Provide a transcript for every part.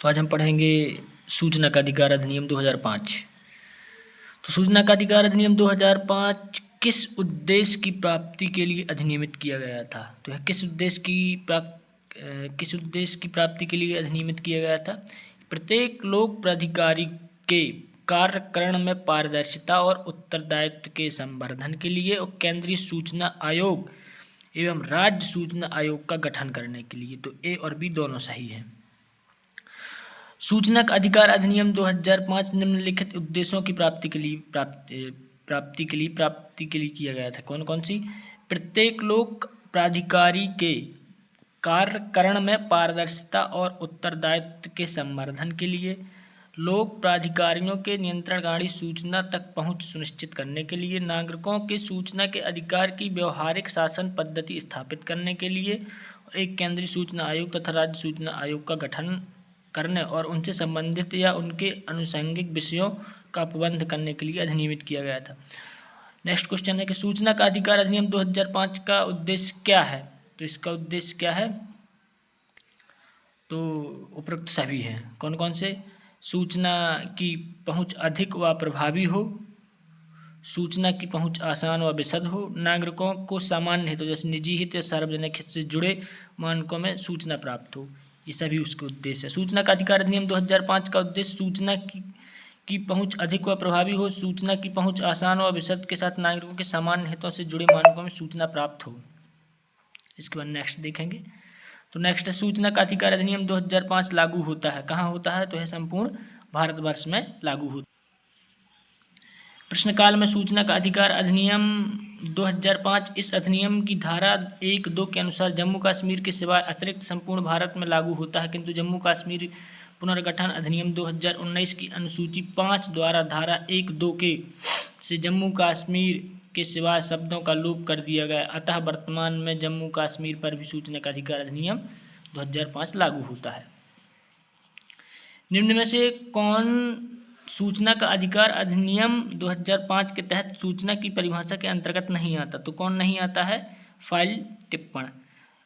तो आज हम पढ़ेंगे सूचना का अधिकार अधिनियम 2005। तो सूचना का अधिकार अधिनियम 2005 किस उद्देश्य की प्राप्ति के लिए अधिनियमित किया गया था? तो यह किस उद्देश्य की प्राप्ति के लिए अधिनियमित किया गया था? प्रत्येक लोक प्राधिकारी के कार्यकरण में पारदर्शिता और उत्तरदायित्व के संवर्धन के लिए और केंद्रीय सूचना आयोग एवं राज्य सूचना आयोग का गठन करने के लिए। तो ए और बी दोनों सही हैं। सूचना का अधिकार अधिनियम 2005 निम्नलिखित उद्देश्यों की प्राप्ति के लिए किया गया था। कौन कौन सी? प्रत्येक लोक प्राधिकारी के कार्यकरण में पारदर्शिता और उत्तरदायित्व के संवर्धन के लिए, लोक प्राधिकारियों के नियंत्रणकारी सूचना तक पहुंच सुनिश्चित करने के लिए, नागरिकों के सूचना के अधिकार की व्यवहारिक शासन पद्धति स्थापित करने के लिए, एक केंद्रीय सूचना आयोग तथा राज्य सूचना आयोग का गठन करने और उनसे संबंधित या उनके अनुषंगिक विषयों का प्रबंध करने के लिए अधिनियमित किया गया था। नेक्स्ट क्वेश्चन है कि सूचना का अधिकार अधिनियम 2005 का उद्देश्य क्या है? तो इसका उद्देश्य क्या है? तो उपरोक्त सभी हैं। कौन कौन से? सूचना की पहुंच अधिक व प्रभावी हो, सूचना की पहुंच आसान व विशद हो, नागरिकों को सामान्य हितों जैसे निजी हित या सार्वजनिक हित से जुड़े मानकों में सूचना प्राप्त हो। ये सभी उसके उद्देश्य है। सूचना का अधिकार अधिनियम 2005 का उद्देश्य सूचना की पहुंच अधिक व प्रभावी हो, सूचना की पहुंच आसान व विशद के साथ नागरिकों के सामान्य हितों से जुड़े मानकों में सूचना प्राप्त हो। इसके बाद नेक्स्ट देखेंगे। तो नेक्स्ट है सूचना का अधिकार अधिनियम 2005 लागू होता है। कहाँ होता है? तो यह संपूर्ण भारतवर्ष में लागू होता है। प्रश्नकाल में सूचना का अधिकार अधिनियम 2005 इस अधिनियम की धारा 1-2 के अनुसार जम्मू कश्मीर के सिवाय अतिरिक्त संपूर्ण भारत में लागू होता है, किंतु जम्मू कश्मीर पुनर्गठन अधिनियम 2019 की अनुसूची 5 द्वारा धारा 1-2 के से जम्मू कश्मीर के सिवाय शब्दों का लोप कर दिया गया। अतः वर्तमान में जम्मू कश्मीर पर भी सूचना का अधिकार अधिनियम 2005 लागू होता है। निम्न में से कौन सूचना का अधिकार अधिनियम 2005 के तहत सूचना की परिभाषा के अंतर्गत नहीं आता? तो कौन नहीं आता है? फाइल टिप्पण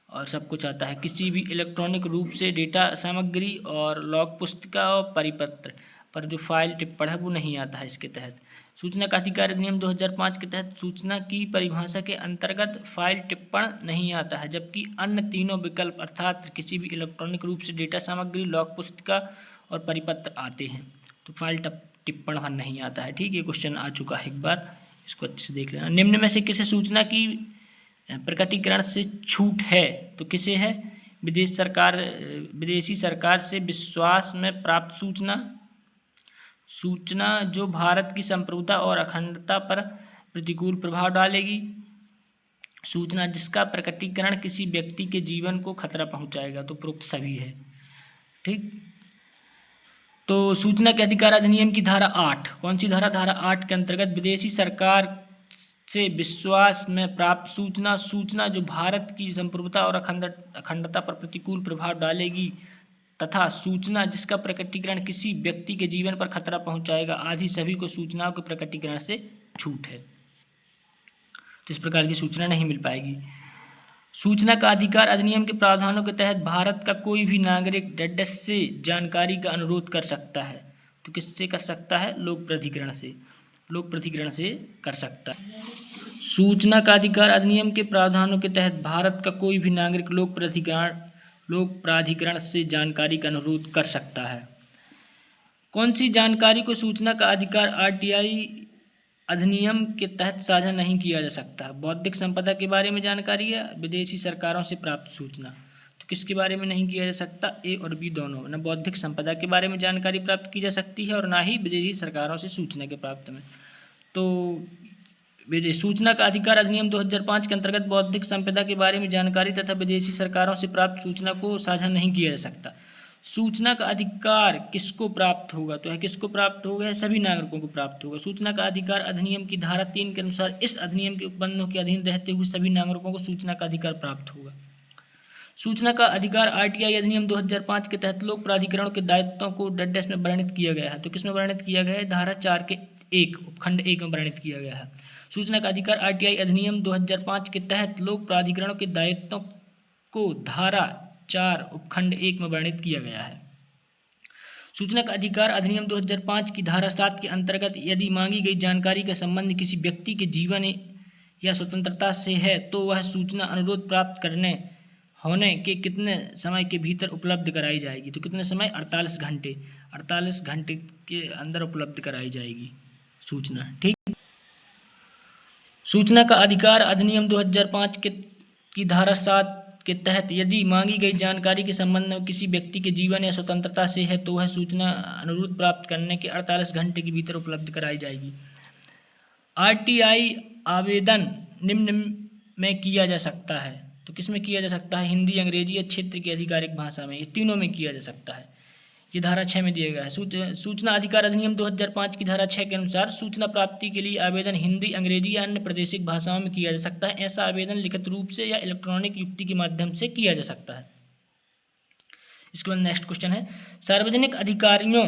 और सब कुछ आता है। किसी भी इलेक्ट्रॉनिक रूप से डेटा सामग्री और लॉग पुस्तिका और परिपत्र पर जो फाइल टिप्पण है वो नहीं आता है इसके तहत। सूचना का अधिकार अधिनियम 2005 के तहत सूचना की परिभाषा के अंतर्गत फाइल टिप्पण नहीं आता है, जबकि अन्य तीनों विकल्प अर्थात किसी भी इलेक्ट्रॉनिक रूप से डेटा सामग्री, लॉग पुस्तिका और परिपत्र आते हैं। तो फाइल टिप्पण वहाँ नहीं आता है। ठीक, ये क्वेश्चन आ चुका है एक बार, इसको अच्छे से देख लेना। निम्न में से किसे सूचना की प्रकटीकरण से छूट है? तो किसे है? विदेशी सरकार से विश्वास में प्राप्त सूचना जो भारत की संप्रभुता और अखंडता पर प्रतिकूल प्रभाव डालेगी, सूचना जिसका प्रकटीकरण किसी व्यक्ति के जीवन को खतरा पहुंचाएगा। तो उपरोक्त सभी है। ठीक, तो सूचना के अधिकार अधिनियम की धारा 8, कौन सी धारा? धारा 8 के अंतर्गत विदेशी सरकार से विश्वास में प्राप्त सूचना जो भारत की संप्रभुता और अखंडता पर प्रतिकूल प्रभाव डालेगी तथा सूचना जिसका प्रकटीकरण किसी व्यक्ति के जीवन पर खतरा पहुंचाएगा आदि सभी को सूचनाओं के प्रकटीकरण से छूट है। तो इस प्रकार की सूचना नहीं मिल पाएगी। सूचना का अधिकार अधिनियम के प्रावधानों के तहत भारत का कोई भी नागरिक डैश से जानकारी का अनुरोध कर सकता है। तो किससे कर सकता है? लोक प्राधिकरण से कर सकता है। सूचना का अधिकार अधिनियम के प्रावधानों के तहत भारत का कोई भी नागरिक लोक प्राधिकरण से जानकारी का अनुरोध कर सकता है। कौन सी जानकारी को सूचना का अधिकार आरटीआई अधिनियम के तहत साझा नहीं किया जा सकता? बौद्धिक संपदा के बारे में जानकारी या विदेशी सरकारों से प्राप्त सूचना? तो किसके बारे में नहीं किया जा सकता? ए और बी दोनों। न बौद्धिक संपदा के बारे में जानकारी प्राप्त की जा सकती है और ना ही विदेशी सरकारों से सूचना के प्राप्त में। तो सूचना का अधिकार अधिनियम 2005 के अंतर्गत बौद्धिक संपदा के बारे में जानकारी तथा विदेशी सरकारों से प्राप्त सूचना को साझा नहीं किया जा सकता। सूचना का अधिकार किसको प्राप्त होगा? तो है किसको प्राप्त होगा? सभी नागरिकों को प्राप्त होगा। सूचना का अधिकार अधिनियम की धारा 3 के अनुसार इस अधिनियम के उपबंधों के अधीन रहते हुए सभी नागरिकों को सूचना का अधिकार प्राप्त होगा। सूचना का अधिकार आरटीआई अधिनियम 2005 के तहत लोक प्राधिकरणों के दायित्वों को डैश में वर्णित किया गया है। तो किसमें वर्णित किया गया है? धारा 4 के 1 उपखंड 1 में वर्णित किया गया है। सूचना का अधिकार आरटीआई अधिनियम 2005 के तहत लोक प्राधिकरणों के दायित्वों को धारा 4 उपखंड 1 में वर्णित किया गया है। सूचना का अधिकार अधिनियम 2005 की धारा 7 के अंतर्गत यदि मांगी गई जानकारी का संबंध किसी व्यक्ति के जीवन या स्वतंत्रता से है तो वह सूचना अनुरोध प्राप्त करने होने के कितने समय के भीतर उपलब्ध कराई जाएगी। तो कितने समय, 48 घंटे के अंदर उपलब्ध कराई जाएगी सूचना। ठीक। सूचना का अधिकार अधिनियम 2005 की धारा 7 के तहत यदि मांगी गई जानकारी के संबंध में किसी व्यक्ति के जीवन या स्वतंत्रता से है तो वह सूचना अनुरोध प्राप्त करने के 48 घंटे के भीतर उपलब्ध कराई जाएगी। आरटीआई आवेदन निम्न में किया जा सकता है। तो किस में किया जा सकता है? हिंदी, अंग्रेजी या क्षेत्र की आधिकारिक भाषा में, ये तीनों में किया जा सकता है। ये धारा 6 में दिया गया है। सूचना अधिकार अधिनियम 2005 की धारा 6 के अनुसार सूचना प्राप्ति के लिए आवेदन हिंदी, अंग्रेजी या अन्य प्रादेशिक भाषाओं में किया जा सकता है। ऐसा आवेदन लिखित रूप से या इलेक्ट्रॉनिक युक्ति के माध्यम से किया जा सकता है। इसके बाद नेक्स्ट क्वेश्चन है, सार्वजनिक अधिकारियों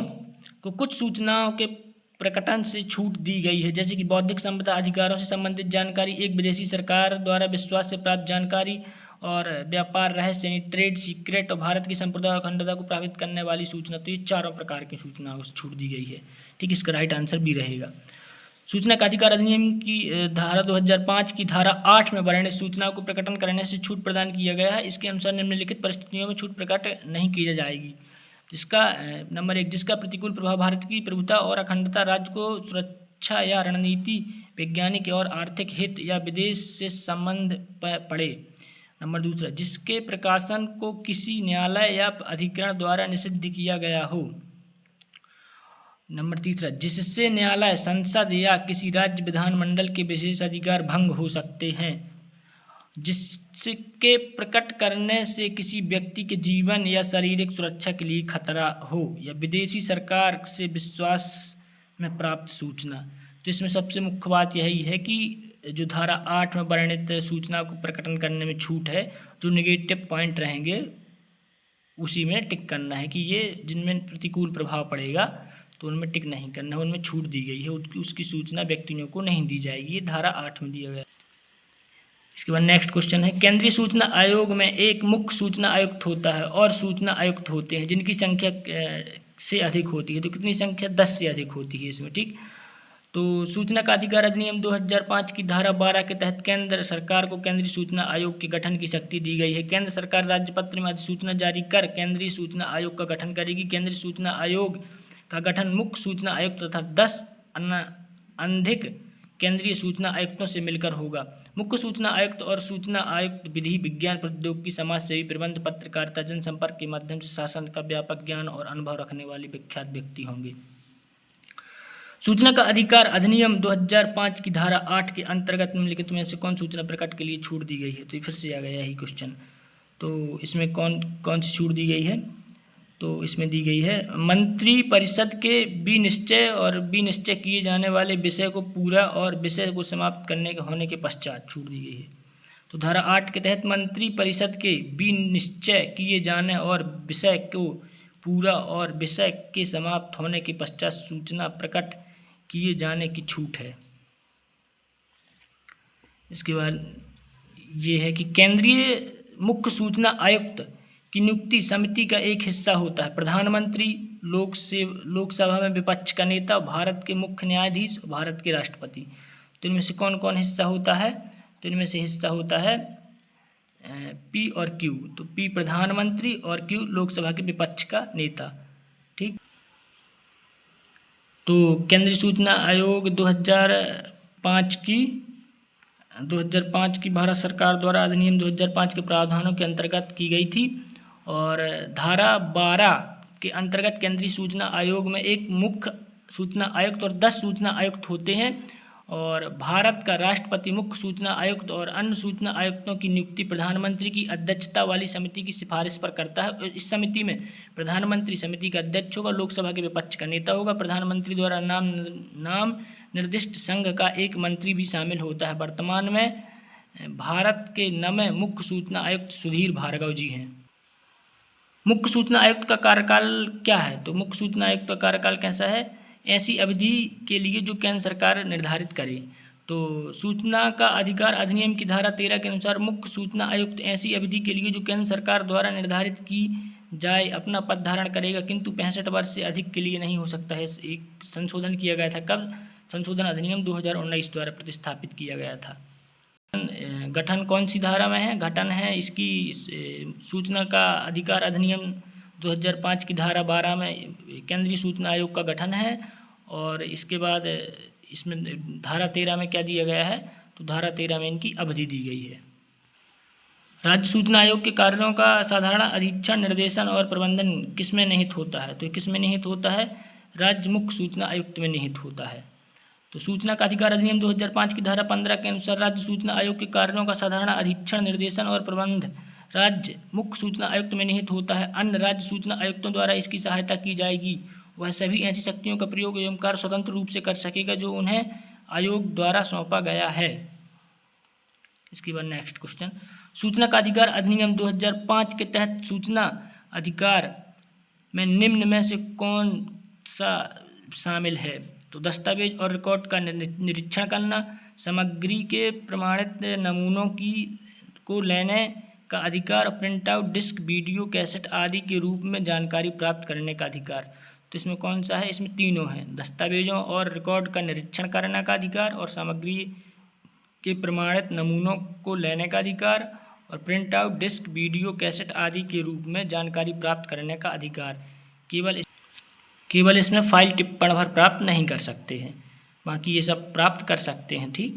को कुछ सूचनाओं के प्रकटन से छूट दी गई है, जैसे कि बौद्धिक संपदा अधिकारों से संबंधित जानकारी, एक विदेशी सरकार द्वारा विश्वास से प्राप्त जानकारी और व्यापार रहस्य यानी ट्रेड सीक्रेट, और भारत की संप्रभुता और अखंडता को प्रभावित करने वाली सूचना। तो ये चारों प्रकार की सूचनाओं से छूट दी गई है। ठीक, इसका राइट आंसर भी रहेगा। सूचना का अधिकार अधिनियम की धारा 2005 की धारा 8 में वर्णित सूचनाओं को प्रकटन करने से छूट प्रदान किया गया है। इसके अनुसार निम्नलिखित परिस्थितियों में छूट प्रकट नहीं की जाएगी। जिसका नंबर 1, जिसका प्रतिकूल प्रभाव भारत की प्रभुता और अखंडता, राज्य को सुरक्षा या रणनीति, वैज्ञानिक और आर्थिक हित या विदेश से संबंध पड़े। नंबर 2, जिसके प्रकाशन को किसी न्यायालय या अधिकरण द्वारा निषिद्ध किया गया हो। नंबर 3, जिससे न्यायालय, संसद या किसी राज्य विधानमंडल के विशेष अधिकार भंग हो सकते हैं। जिसके प्रकट करने से किसी व्यक्ति के जीवन या शारीरिक सुरक्षा के लिए खतरा हो, या विदेशी सरकार से विश्वास में प्राप्त सूचना। तो इसमें सबसे मुख्य बात यही है कि जो धारा 8 में वर्णित सूचना को प्रकटन करने में छूट है, जो नेगेटिव पॉइंट रहेंगे उसी में टिक करना है कि ये जिनमें प्रतिकूल प्रभाव पड़ेगा तो उनमें टिक नहीं करना है, उनमें छूट दी गई है, उसकी सूचना व्यक्तियों को नहीं दी जाएगी। ये धारा 8 में दिया गया। इसके बाद नेक्स्ट क्वेश्चन है, केंद्रीय सूचना आयोग में एक मुख्य सूचना आयुक्त होता है और सूचना आयुक्त होते हैं जिनकी संख्या से अधिक होती है। तो कितनी संख्या? 10 से अधिक होती है इसमें। ठीक, तो सूचना का अधिकार अधिनियम 2005 की धारा 12 के तहत केंद्र सरकार को केंद्रीय सूचना आयोग के गठन की शक्ति दी गई है। केंद्र सरकार राज्यपत्र में अधिसूचना जारी कर केंद्रीय सूचना आयोग का गठन करेगी। केंद्रीय सूचना आयोग का गठन मुख्य सूचना आयुक्त तथा 10 अधिक केंद्रीय सूचना आयुक्तों से मिलकर होगा। मुख्य सूचना आयुक्त और सूचना आयुक्त विधि, विज्ञान, प्रौद्योगिकी, समाज सेवी, प्रबंध, पत्रकारिता, जनसंपर्क के माध्यम से शासन का व्यापक ज्ञान और अनुभव रखने वाले विख्यात व्यक्ति होंगे। सूचना का अधिकार अधिनियम 2005 की धारा 8 के अंतर्गत निम्नलिखित में से कौन सूचना प्रकट के लिए छूट दी गई है? तो फिर से आ गया यही क्वेश्चन। तो इसमें कौन सी छूट दी गई है? तो इसमें दी गई है, मंत्री परिषद के विनिश्चय और विनिश्चय किए जाने वाले विषय को पूरा और विषय को समाप्त करने के होने के पश्चात छूट दी गई है। तो धारा 8 के तहत मंत्री परिषद के विनिश्चय किए जाने और विषय को पूरा और विषय के समाप्त होने के पश्चात सूचना प्रकट किए जाने की छूट है। इसके बाद ये है कि केंद्रीय मुख्य सूचना आयुक्त की नियुक्ति समिति का एक हिस्सा होता है प्रधानमंत्री, लोकसभा में विपक्ष का नेता, भारत के मुख्य न्यायाधीश, भारत के राष्ट्रपति। तो इनमें से कौन कौन हिस्सा होता है? तो इनमें से हिस्सा होता है पी और क्यू। तो पी प्रधानमंत्री और क्यू लोकसभा के विपक्ष का नेता। ठीक, तो केंद्रीय सूचना आयोग 2005 की भारत सरकार द्वारा अधिनियम 2005 के प्रावधानों के अंतर्गत की गई थी। और धारा 12 के अंतर्गत केंद्रीय सूचना आयोग में एक मुख्य सूचना आयुक्त और 10 सूचना आयुक्त होते हैं। और भारत का राष्ट्रपति मुख्य सूचना आयुक्त और अन्य सूचना आयुक्तों की नियुक्ति प्रधानमंत्री की अध्यक्षता वाली समिति की सिफारिश पर करता है। और इस समिति में प्रधानमंत्री समिति का अध्यक्ष होगा, लोकसभा के विपक्ष का नेता होगा, प्रधानमंत्री द्वारा नाम निर्दिष्ट संघ का एक मंत्री भी शामिल होता है। वर्तमान में भारत के नवे मुख्य सूचना आयुक्त सुधीर भार्गव जी हैं। मुख्य सूचना आयुक्त का कार्यकाल क्या है? तो मुख्य सूचना आयुक्त का कार्यकाल कैसा है? ऐसी अवधि के लिए जो केंद्र सरकार निर्धारित करे। तो सूचना का अधिकार अधिनियम की धारा 13 के अनुसार मुख्य सूचना आयुक्त ऐसी अवधि के लिए जो केंद्र सरकार द्वारा निर्धारित की जाए अपना पद धारण करेगा, किंतु 65 वर्ष से अधिक के लिए नहीं हो सकता है। एक संशोधन किया गया था कब? संशोधन अधिनियम 2019 द्वारा प्रतिस्थापित किया गया था। गठन कौन सी धारा में है? गठन है इसकी सूचना का अधिकार अधिनियम 2005 की धारा 12 में केंद्रीय सूचना आयोग का गठन है। और इसके बाद इसमें धारा 13 में क्या दिया गया है? तो धारा 13 में इनकी अवधि दी गई है। राज्य सूचना आयोग के कार्यों का साधारण अधीक्षण, निर्देशन और प्रबंधन किसमें निहित होता है? तो किसमें निहित होता है? राज्य मुख्य सूचना आयुक्त में निहित होता है। तो सूचना का अधिकार अधिनियम 2005 की धारा 15 के अनुसार राज्य सूचना आयोग के कार्यों का साधारण अधीक्षण, निर्देशन और प्रबंध राज्य मुख्य सूचना आयुक्त में निहित होता है। अन्य राज्य सूचना आयुक्तों द्वारा इसकी सहायता की जाएगी। वह सभी ऐसी शक्तियों का प्रयोग एवं कार्य स्वतंत्र रूप से कर सकेगा जो उन्हें आयोग द्वारा सौंपा गया है। इसके बाद नेक्स्ट क्वेश्चन, सूचना का अधिकार अधिनियम 2005 के तहत सूचना अधिकार में निम्न में से कौन सा शामिल है? तो दस्तावेज और रिकॉर्ड का निरीक्षण करना, सामग्री के प्रमाणित नमूनों को लेने का अधिकार, print out, disk, video cassette आदि के रूप में जानकारी प्राप्त करने का अधिकार। तो इसमें कौन सा है? इसमें तीनों हैं, दस्तावेजों और रिकॉर्ड का निरीक्षण करने का अधिकार, और सामग्री के प्रमाणित नमूनों को लेने का अधिकार, और print out, disk, video cassette आदि के रूप में जानकारी प्राप्त करने का अधिकार। केवल इसमें फाइल टिप्पण भर प्राप्त नहीं कर सकते हैं, बाकी ये सब प्राप्त कर सकते हैं। ठीक।